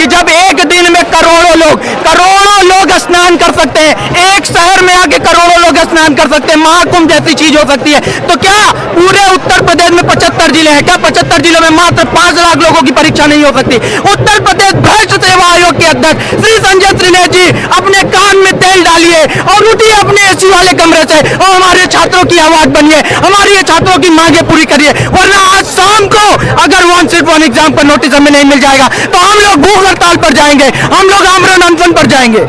कि जब एक दिन में करोड़ों लोग स्नान कर सकते हैं, एक शहर में आके करोड़ों लोग स्नान कर सकते हैं, महाकुंभ जैसी चीज हो सकती है, तो क्या पूरे उत्तर प्रदेश में 75 जिले हैं, क्या 75 जिलों में मात्र 5 लाख लोगों की परीक्षा नहीं हो सकती? उत्तर प्रदेश भ्रष्ट सेवा आयोग के अध्यक्ष श्री संजय त्रिनेत जी, अपने कान में तेल डालिए और उठिए अपने एसी वाले कमरे से और हमारे छात्रों की आवाज बनिए, हमारी छात्रों की मांगे पूरी करिए, वरना आज शाम को अगर 1 एग्जाम पर नोटिस हमें नहीं मिल जाएगा तो हम लोग भूख हड़ताल पर जाएंगे, हम लोग आमरण अनशन पर जाएंगे।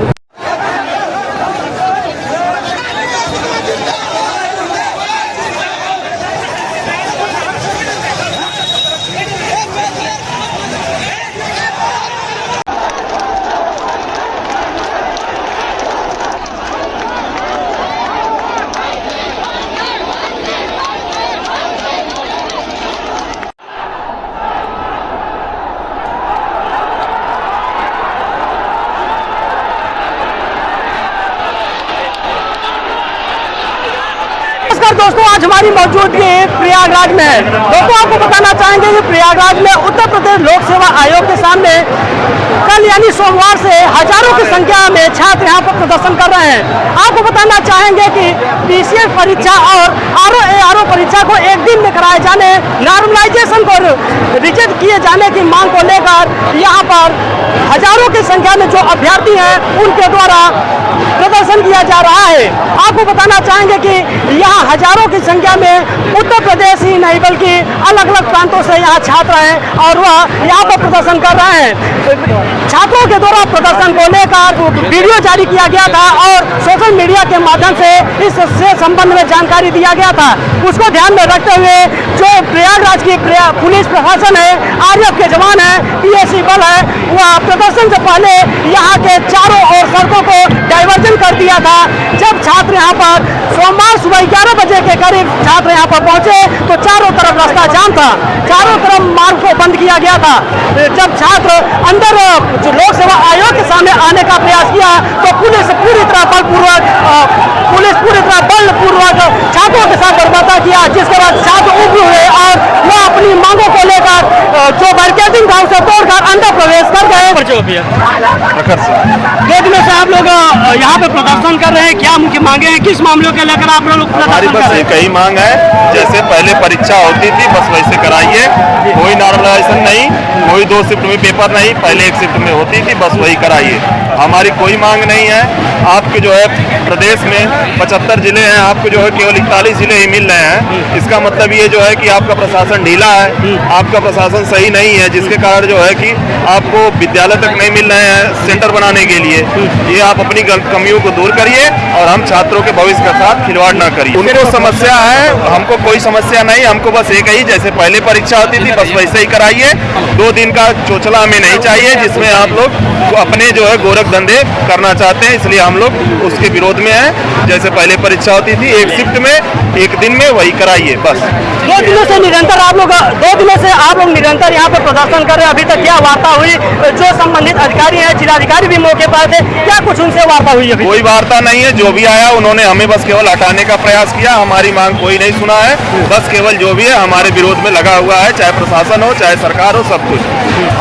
दोस्तों, आज हमारी मौजूदगी प्रयागराज में है। दोस्तों, आपको बताना चाहेंगे कि प्रयागराज में उत्तर प्रदेश लोक सेवा आयोग के सामने कल यानी सोमवार से हजारों की संख्या में छात्र यहाँ पर प्रदर्शन कर रहे हैं। आपको बताना चाहेंगे कि पीसीएस परीक्षा और आरओ परीक्षा को एक दिन में कराए जाने, नॉर्मलाइजेशन को रिजेक्ट किए जाने की मांग को लेकर यहाँ पर हजारों की संख्या में जो अभ्यर्थी हैं उनके द्वारा प्रदर्शन किया जा रहा है। आपको बताना चाहेंगे कि यहाँ हजारों की संख्या में उत्तर प्रदेश ही नहीं बल्कि अलग अलग प्रांतों से यहाँ छात्र हैं और वह यहाँ पर प्रदर्शन कर रहे हैं। छात्रों के द्वारा प्रदर्शन को लेकर वीडियो जारी किया गया था और सोशल मीडिया के माध्यम से इससे संबंध में जानकारी दिया गया था। उसको ध्यान में रखते हुए जो प्रयागराज की पुलिस प्रशासन है, आरएएफ के जवान है, पीएसी बल है, वह प्रदर्शन से पहले यहाँ के चारों ओर सड़कों को डाइवर्जन कर दिया था। जब छात्र यहाँ पर सोमवार सुबह 11 बजे के करीब छात्र यहाँ पर पहुंचे तो चारों तरफ रास्ता जाम था, चारों तरफ मार्ग को बंद किया गया था। जब छात्र अंदर जो लोक सेवा आयोग के सामने आने का प्रयास किया तो पुलिस पूरी तरह बलपूर्वक छात्रों के साथ बर्बादा किया, जिसके बाद छात्र उग्र हुए और वह अपनी मांगों को लेकर जो बैरिकेडिंग था उसे तोड़कर अंदर प्रवेश कर गए। 2 दिनों से आप लोग यहाँ पे प्रदर्शन कर रहे हैं, क्या मुख्य मांगे हैं, किस मामलों के लेकर आप लोग हमारी बस एक ही मांग है, जैसे पहले परीक्षा होती थी बस वैसे कराइए, कोई नॉर्मलाइजेशन नहीं, कोई 2 शिफ्ट में पेपर नहीं, पहले 1 शिफ्ट में होती थी बस वही कराइए। हमारी कोई मांग नहीं है। आपके जो है प्रदेश में 75 जिले हैं, आपको जो है केवल 41 जिले ही मिल रहे हैं। इसका मतलब ये जो है कि आपका प्रशासन ढीला है, आपका प्रशासन सही नहीं है, जिसके कारण जो है कि आपको विद्यालय तक नहीं मिल रहे हैं सेंटर बनाने के लिए। ये आप अपनी कमियों को दूर करिए और हम छात्रों के भविष्य के साथ खिलवाड़ ना करिए। उनको समस्या है, हमको कोई समस्या नहीं, हमको बस एक ही, जैसे पहले परीक्षा होती थी बस वैसे ही कराइए। 2 दिन का चोचला हमें नहीं चाहिए जिसमें आप लोग अपने जो है गोरख धंधे करना चाहते हैं, इसलिए हम लोग उसके विरोध में हैं। जैसे पहले परीक्षा होती थी 1 शिफ्ट में 1 दिन में वही कराइए बस। 2 दिनों से निरंतर आप लोग निरंतर यहाँ पर प्रदर्शन कर रहे हैं। अभी तक क्या वार्ता हुई? जो संबंधित अधिकारी हैं, जिलाधिकारी भी मौके पर थे, क्या कुछ उनसे वार्ता हुई? अभी कोई वार्ता नहीं है, जो भी आया उन्होंने हमें बस केवल हटाने का प्रयास किया, हमारी मांग कोई नहीं सुना है। बस केवल जो भी है हमारे विरोध में लगा हुआ है, चाहे प्रशासन हो चाहे सरकार हो, सब कुछ।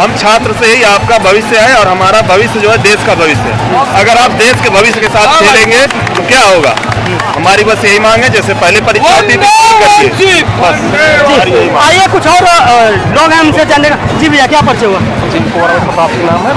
हम छात्र से ही आपका भविष्य है और हमारा भविष्य जो है देश का भविष्य है। अगर आप देश के भविष्य के साथ खेलेंगे तो क्या होगा? हमारी बस यही मांग है, जैसे पहले परीक्षा होती थी आइए कुछ और लोग हैं उनसे जानने का। जी भैया, क्या परिचय हुआ?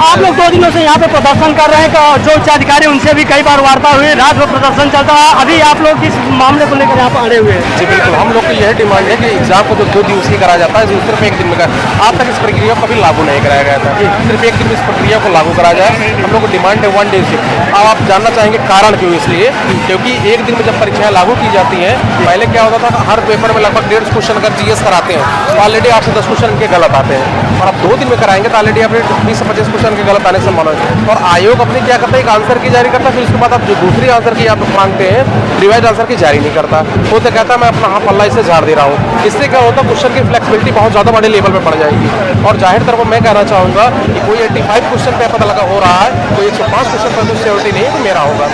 आप लोग 2 दिनों से यहाँ पे प्रदर्शन कर रहे हैं, जो उच्चाधिकारी उनसे भी कई बार वार्ता हुई, रात भर प्रदर्शन चलता है, अभी आप लोग किस मामले को लेकर यहाँ पर अड़े हुए हैं? जी बिल्कुल, हम लोग की यह डिमांड है कि एग्जाम को जो 2 दिवसीय कराया जाता है सिर्फ 1 दिन में आज तक इस प्रक्रिया को कभी लागू नहीं कराया गया था, सिर्फ 1 दिन में इस प्रक्रिया को लागू कराया जाए। हम लोग को डिमांड है 1 डे शिफ्ट। अब आप जानना चाहेंगे कारण क्यों? इसलिए क्योंकि 1 दिन में जब परीक्षाएं लागू की जाती हैं, पहले क्या होता था, हर पेपर में लगभग 150 क्वेश्चन अगर जीएस कराते हैं तो ऑलरेडी आपसे 10 क्वेश्चन इनके गलत आते हैं, और अब 2 दिन में कराएंगे तो ऑलरेडी आपने 20 से 25 क्वेश्चन के गलत आने से मानो। और आयोग अपने क्या करता है, एक आंसर की जारी करता है, फिर उसके बाद आप जो दूसरी आंसर की आप मांगते हैं रिवाइज आंसर की जारी नहीं करता। वो तो कहता है मैं अपना पल्ला इसे झाड़ दे रहा हूँ। इससे क्या होता है, क्वेश्चन की फ्लेक्सिबिलिटी बहुत ज़्यादा बड़े लेवल पर बढ़ जाएगी। और जाहिर तौर पर मैं कहना चाहूँगा कि कोई 85 क्वेश्चन पे पता लगा हो रहा है, कोई 105 क्वेश्चन पर तो श्योरिटी नहीं है कि मेरा होगा।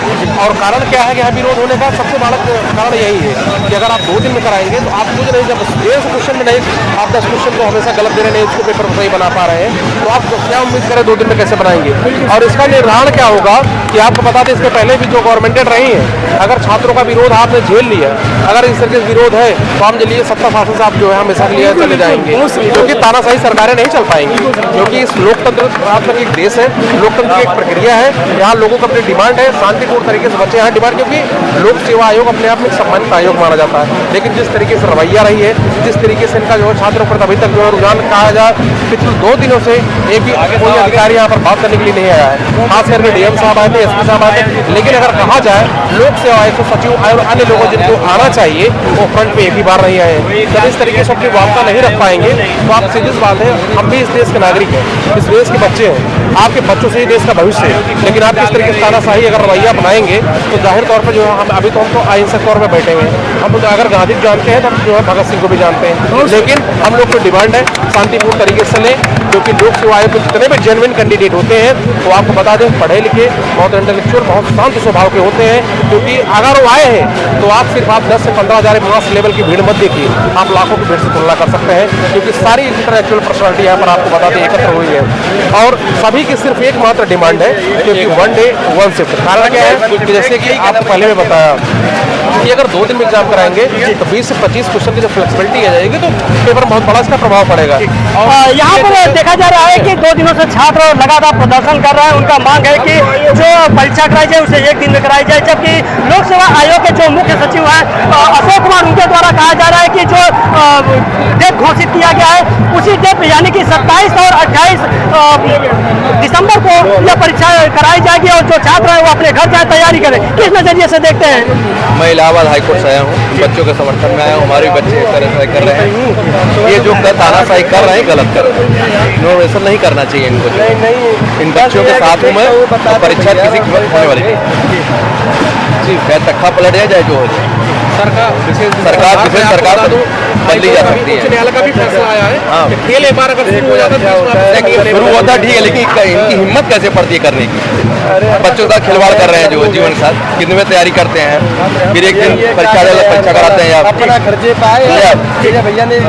और कारण क्या है कि यहाँ विरोध होने का सबसे बड़ा कारण यही है कि अगर आप 2 दिन में कराएंगे तो आप कुछ नहीं, जब 150 क्वेश्चन में नहीं, आप 10 क्वेश्चन को हमेशा गलत दे रहे नहीं, उसको पेपर नहीं बना पा रहे हैं, तो आप क्या उम्मीद करें 2 दिन में कैसे बनाएंगे? और इसका निर्धारण क्या होगा कि आपको बता दें, इसके पहले भी जो गवर्नमेंटेड रही है, अगर छात्रों का विरोध आपने झेल लिया, अगर इस तरीके से विरोध है तो हम चलिए सत्ता शासन से आप जो है हमेशा के लिए चले जाएंगे, क्योंकि तानाशाही सरकारें नहीं चल पाएंगी, क्योंकि इस लोकतंत्र एक देश है, लोकतंत्र की एक प्रक्रिया है, यहाँ लोगों को अपनी डिमांड है, शांतिपूर्ण तरीके से बच्चे यहाँ डिमांड, क्योंकि लोक सेवा आयोग अपने आप में एक सम्मानित आयोग माना जाता है, लेकिन जिस तरीके से रवैया रही है, जिस तरीके से इनका जो है छात्रों पर अभी तक जो है रुझान कहा जाए, पिछले 2 दिनों से एक भी कोई अधिकारी यहाँ पर बात करने के लिए नहीं आया है, खास करके डीएम साहब आए थे, एसपी साहब आए थे, लेकिन अगर कहा जाए लोक सेवा आयोग के सचिव और अन्य लोगों जिनको आना चाहिए वो फ्रंट पे एक ही बार नहीं आए, जब इस तरीके से अपनी वार्ता नहीं रख पाएंगे तो आप सीधी बात है, हम भी इस देश के नागरिक हैं, इस देश के बच्चे हैं, आपके बच्चों से ही देश का भविष्य है, लेकिन आप इस तरीके से तानाशाही अगर रवैया अपनाएंगे तो जाहिर तौर पर जो है हम अभी तो अहिंसक तौर पर बैठे हुए हैं, हम तो अगर गांधी जानते हैं तो हम जो है भगत सिंह को भी जानते हैं, लेकिन हम लोग को डिमांड है शांतिपूर्ण तरीके से लें, क्योंकि लोक सेवा आयोग में जितने भी जेन्युइन कैंडिडेट होते हैं वो आपको बता दें पढ़े लिखे, बहुत इंटेलेक्चुअल, बहुत शांत स्वभाव के होते हैं, क्योंकि अगर वो आए हैं तो आप सिर्फ 10 से 15 हज़ार मास लेवल की भीड़ मत देखिए, आप लाखों की भीड़ से तुलना कर सकते हैं, क्योंकि सारी इंटेलेक्चुअल पर्सनालिटी यहाँ पर आपको बता दें एकत्र हुई है, और सभी की सिर्फ एकमात्र डिमांड है, क्योंकि 1 डे 1 शिफ्ट। कारण क्या है कि जैसे कि आपको पहले में बताया कि अगर 2 दिन में एग्जाम कराएंगे तो 20 से 25 क्वेश्चन की जो फ्लेक्सिबिलिटी आ जाएगी तो पेपर बहुत बड़ा इसका प्रभाव पड़ेगा। और यहाँ पर देखा जा रहा है कि 2 दिनों से छात्र लगातार प्रदर्शन कर रहे हैं, उनका मांग है कि जो परीक्षा कराई जाए उसे 1 दिन में कराई जाए, जबकि लोक सेवा आयोग के जो मुख्य सचिव हैं अशोक कुमार, उनके द्वारा कहा जा रहा है कि जो डेट घोषित किया गया है उसी डेट यानी कि 27 और 28 दिसंबर को यह परीक्षा कराई जाएगी और जो छात्र है वो अपने घर जाए तैयारी करें। किस नजरिए से देखते हैं? मैं इलाहाबाद हाईकोर्ट से आया हूँ, बच्चों के समर्थन में आया हूँ, हमारे बच्चे तानाशाही कर रहे हैं, ये जो तानाशाही कर रहे हैं गलत कर रहे हैं, इनोवेशन नहीं करना चाहिए इनको, इन बच्चों के साथ हूँ मैं, परीक्षा किसी कीमत होने वाली नहीं, चाहे तख्ता पलट जाए जो हो जाए, सरकार तो बदली जा सकती है, न्यायालय का भी फैसला आया है, हाँ, खेल एक बार अगर शुरू हो जाता है शुरू होता ठीक है, लेकिन इनकी हिम्मत कैसे पड़ती है करने की, बच्चों का खिलवाड़ कर रहे हैं जो जीवन के साथ, कितने में तैयारी करते हैं, फिर एक दिन परीक्षा कराते हैं या अपना खर्चे पाए भैया ने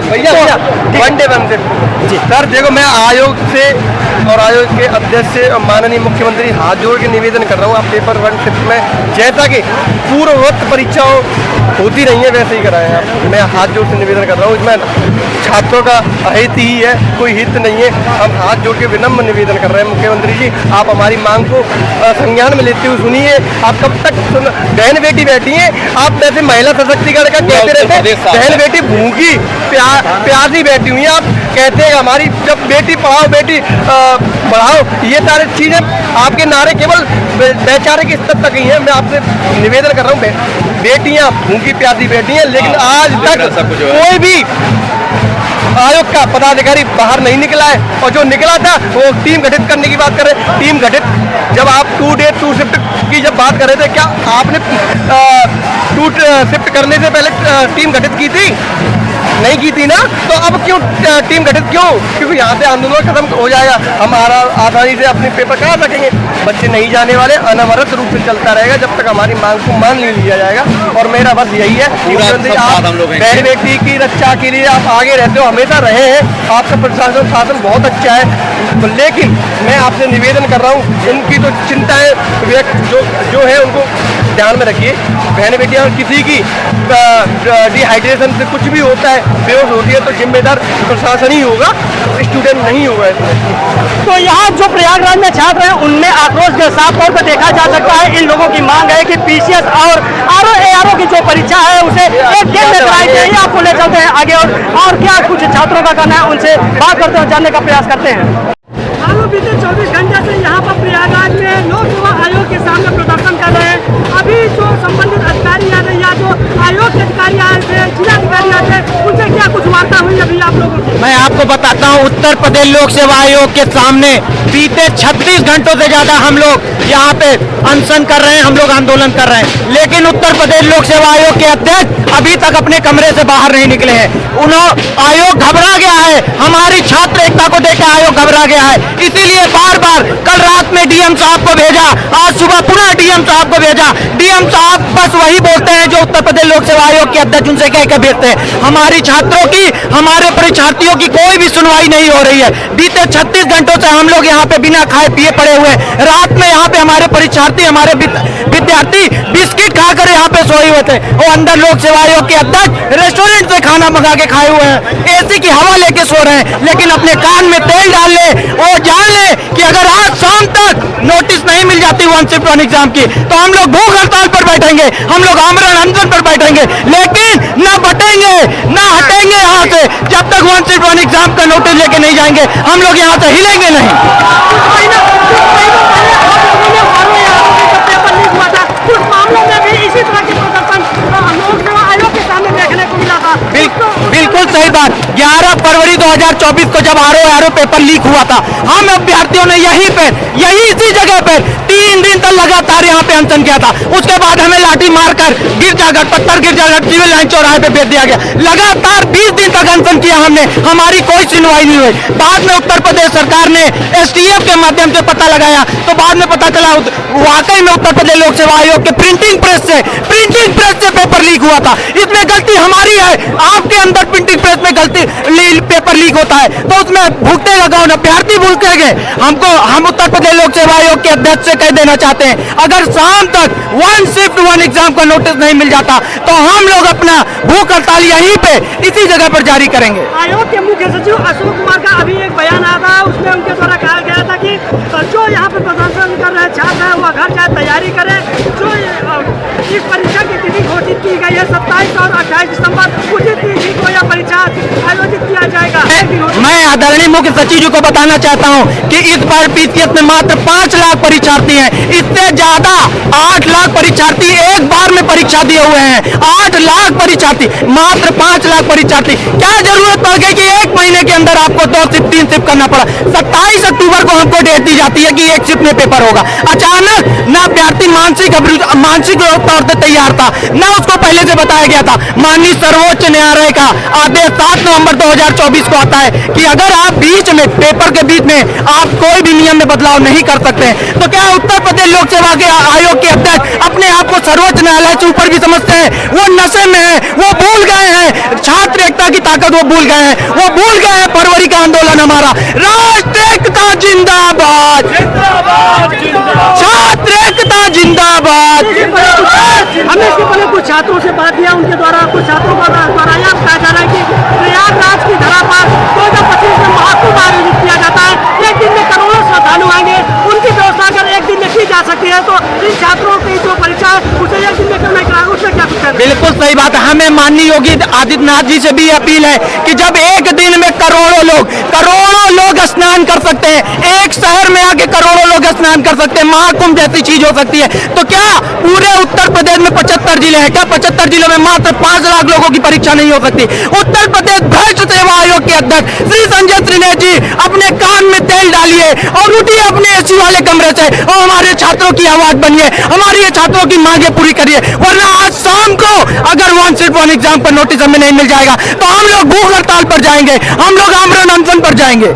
सर देखो, मैं आयोग से और आयोग के अध्यक्ष से माननीय मुख्यमंत्री हाथ जोड़ के निवेदन कर रहा हूँ, आप पेपर 1 शिफ्ट में जैसा कि पूर्ववत परीक्षाओं होती रही है वैसे ही कराएं आप, मैं हाथ जोड़ से निवेदन कर रहा हूँ, इसमें छात्रों का अहित ही है, कोई हित नहीं है, हम हाथ जोड़ के विनम्र निवेदन कर रहे हैं मुख्यमंत्री जी, आप हमारी मांग को संज्ञान में लेते हुए सुनिए, आप कब तक बहन बेटी बैठी हैं, आप वैसे महिला सशक्तिकरण का कहते रहते हैं, बहन बेटी भूखी प्यासी बैठी हुई है, आप कहते हैं हमारी जब बेटी पढ़ाओ बेटी बढ़ाओ, ये सारी चीजें आपके नारे केवल वैचारिक स्तर तक ही है। मैं आपसे निवेदन कर रहा हूँ, बेटियां भूखी प्यासी बैठी हैं, लेकिन आज तक कोई भी आयोग का पदाधिकारी बाहर नहीं निकला है, और जो निकला था वो टीम गठित करने की बात कर रहे हैं। टीम गठित जब आप 2 डे 2 शिफ्ट की जब बात कर रहे थे, क्या आपने 2 शिफ्ट करने से पहले टीम गठित की थी? नहीं की थी ना, तो अब क्यों टीम गठित क्यों? क्योंकि यहाँ से आंदोलन खत्म हो जाएगा, हम आसानी से अपने पेपर करा सकेंगे, बच्चे नहीं जाने वाले, अनवरत रूप से चलता रहेगा जब तक हमारी मांग को मान नहीं लिया जाएगा। और मेरा बस यही है, आप बहन बेटी की रक्षा के लिए आप आगे रहते हो, हमेशा रहे हैं, आपका प्रशासन शासन बहुत अच्छा है, लेकिन मैं आपसे निवेदन कर रहा हूँ, इनकी तो चिंताएं जो है उनको ध्यान में रखिए। बहन बेटियां किसी की डिहाइड्रेशन से कुछ भी होता है, बेहोश होती है, तो जिम्मेदार प्रशासन ही होगा, स्टूडेंट नहीं होगा इसमें। तो यहाँ जो प्रयागराज में छात्र हैं उनमें आक्रोश के साफ तौर पर देखा जा सकता है। इन लोगों की मांग है कि पीसीएस और आरओ की जो परीक्षा है उसे 1 दिन में कराई जाए। आपको ले चलते हैं आगे और क्या कुछ छात्रों का कहना है, उनसे बात करते हैं, जानने का प्रयास करते हैं। बीते 24 घंटे से यहाँ पर प्रयागराज में लोक सेवा आयोग के सामने प्रदर्शन कर रहे हैं। अभी जो संबंधित अधिकारी आ रहे या जो आयोग के अधिकारी आए थे, जिलाधिकारी आए थे, उनसे क्या कुछ वार्ता हुई अभी आप लोगों की? मैं आपको बताता हूँ, उत्तर प्रदेश लोक सेवा आयोग के सामने बीते 36 घंटों से ज्यादा हम लोग यहाँ पे अनशन कर रहे हैं, हम लोग आंदोलन कर रहे हैं, लेकिन उत्तर प्रदेश लोक सेवा आयोग के अध्यक्ष अभी तक अपने कमरे से बाहर नहीं निकले हैं। आयोग घबरा गया है, हमारी छात्र एकता को देकर आयोग घबरा गया है, इसीलिए बार बार कल रात में डीएम डीएम साहब को भेजा, आज सुबह पुनः डीएम साहब को भेजा। डीएम साहब बस वही बोलते हैं जो उत्तर प्रदेश लोक सेवा आयोग के अध्यक्ष उनसे कह के भेजते हैं। हमारी छात्रों की, हमारे परीक्षार्थियों की कोई भी सुनवाई नहीं हो रही है। बीते 36 घंटों से हम लोग यहाँ पे बिना खाए पिए पड़े हुए हैं। रात में यहाँ पे हमारे परीक्षार्थी, हमारे विद्यार्थी बिस्किट खाकर यहाँ पे सोए हुए थे और अंदर लोक सेवा आयोग के अध्यक्ष रेस्टोरेंट से खाना मंगा के खाए हुए हैं, एसी की हवा लेके सो रहे हैं। लेकिन अपने कान में तेल डाल ले और जान ले कि अगर आज शाम तक नोटिस नहीं मिल जाती 1 शिफ्ट 1 एग्जाम की तो हम लोग भूख हड़ताल पर बैठेंगे, हम लोग आमरण अनशन पर बैठेंगे, लेकिन न बटेंगे न हटेंगे यहाँ से जब तक 1 शिफ्ट 1 एग्जाम का नोटिस लेके नहीं जाएंगे। हम लोग यहाँ से हिलेंगे नहीं। पेपर लीक हुआ था, कुछ मामलों में भी इसी तरह की प्रदर्शन लोक सेवा आयोग के सामने देखने को मिला था। बिल्कुल सही बात। 11 फरवरी 2024 को जब आरओ पेपर लीक हुआ था, हम अभ्यर्थियों ने यही इसी जगह पर 3 दिन तक लगातार यहाँ पे अनशन किया था। उसके बाद हमें लाठी मारकर गिरजाघाट, पत्थर गिरजाघाट सिविल लाइन चौराहे पे भेज दिया गया। लगातार 20 दिन तक अनशन किया हमने, हमारी कोई सुनवाई नहीं हुई। बाद में उत्तर प्रदेश सरकार ने एसटीएफ के माध्यम से पता लगाया तो बाद में पता चला वाकई में उत्तर प्रदेश लोक सेवा आयोग के प्रिंटिंग प्रेस से पेपर लीक हुआ था। इसमें गलती हमारी है। आपके अंदर प्रिंटिंग प्रेस में गलती पेपर लीक होता है तो उसमें भुगतेगा कौन? अभ्यर्थी भुगतेंगे। हम उत्तर प्रदेश लोक सेवा आयोग के अध्यक्ष से कह देना चाहते हैं, अगर शाम तक 1 शिफ्ट 1 एग्जाम का नोटिस नहीं मिल जाता तो हम लोग अपना भूख हड़ताल यहीं पे इसी जगह पर जारी करेंगे। आयोग के मुख्य सचिव अशोक कुमार का अभी एक बयान आया था, उसमें उनके द्वारा कहा गया था कि जो यहाँ पे प्रदर्शन कर रहे छात्र हैं वह घर जाए तैयारी करें। जो इस परीक्षा की तिथि घोषित की गई है 27 और 28 दिसंबर, उसी तिथि को यह परीक्षा आयोजित किया जाएगा। मैं आदरणीय मुख्य सचिव जी को बताना चाहता हूं कि इस बार पीसीएस में मात्र 5 लाख परीक्षार्थी हैं। इससे ज्यादा 8 लाख परीक्षार्थी एक बार में परीक्षा दिए हुए हैं। 8 लाख परीक्षार्थी, मात्र 5 लाख परीक्षार्थी। क्या जरूरत पड़ गई कि 1 महीने के अंदर आपको 2 शिफ्ट 3 शिफ्ट करना पड़ा? 27 अक्टूबर को हमको डेट दी जाती है कि 1 शिफ्ट में पेपर होगा। अचानक न अभ्यर्थी मानसिक तौर से तैयार था, न उसको पहले से बताया गया था। माननीय सर्वोच्च न्यायालय का आदेश 7 नवंबर 2024 को आता है कि अगर आप बीच में पेपर के बीच में आप कोई भी नियम में बदलाव नहीं कर सकते हैं तो क्या उत्तर प्रदेश लोक सेवा के आयोग के अध्यक्ष अपने आप को सर्वोच्च न्यायालय से ऊपर भी समझते हैं? वो नशे में है, वो भूल गए हैं छात्र एकता की ताकत, वो भूल गए हैं, वो भूल गए हैं फरवरी का आंदोलन हमारा। राष्ट्र एकता जिंदाबाद, छात्र एकता जिंदाबाद। हमने इसके पहले कुछ छात्रों से बात किया, उनके द्वारा कुछ छात्रों को द्वारा यह कहा जा रहा है कि प्रयागराज की धरा पर 2025 में महाकुंभ आयोजित किया जाता है। एक दिन में करोड़ों श्रद्धालु आएंगे, उनकी व्यवस्था अगर एक दिन में की जा सकती है तो इन छात्रों की जो परीक्षा है उसे एक दिन में क्यों नहीं कराएंगे? उसमें क्या कुछ कहना है? बिल्कुल सही बात है। हमें माननीय योगी आदित्यनाथ जी से भी अपील है कि जब एक दिन में करोड़ों लोग स्नान कर सकते हैं, एक शहर में आके करोड़ों लोग स्नान कर सकते हैं, महाकुंभ जैसी चीज हो सकती है, तो क्या पूरे उत्तर प्रदेश में 75 जिले हैं? क्या 75 जिलों में मात्र 5 लाख लोगों की परीक्षा नहीं हो सकती? उत्तर प्रदेश भ्रष्ट सेवा आयोग के अध्यक्ष श्री संजय त्रिनेत जी अपने कान में तेल डालिए और उठिए अपने एसी वाले कमरे से और हमारे छात्रों की आवाज बनिए, हमारी छात्रों की मांगे पूरी करिए। वरना आज शाम को अगर 1 शिफ्ट 1 एग्जाम पर नोटिस हमें नहीं मिल जाएगा तो हम लोग भूख हड़ताल पर जाएंगे, हम लोग आमरण अनशन पर जाएंगे।